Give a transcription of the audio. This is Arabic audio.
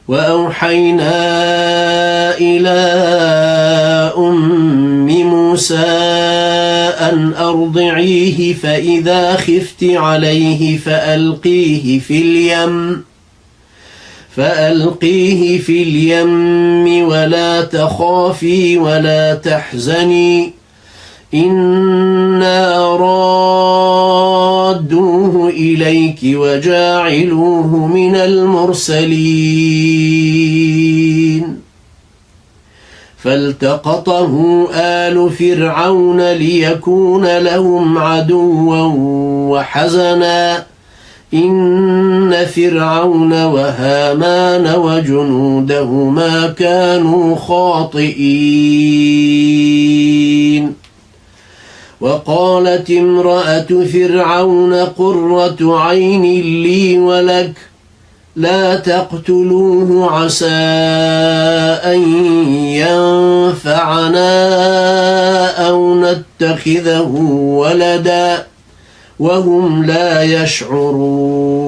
وأوحينا إلى أم موسى أن أرضعيه فإذا خفت عليه فألقيه في اليم ولا تخافي ولا تحزني إنا رادوه إليك وجاعلوه من المرسلين فالتقطه آل فرعون ليكون لهم عدوا وحزنا إن فرعون وهامان وجنودهما كانوا خاطئين وقالت امرأة فرعون قرة عين لي ولك لا تقتلوه عسى أن ينفعنا أو نتخذه ولدا وهم لا يشعرون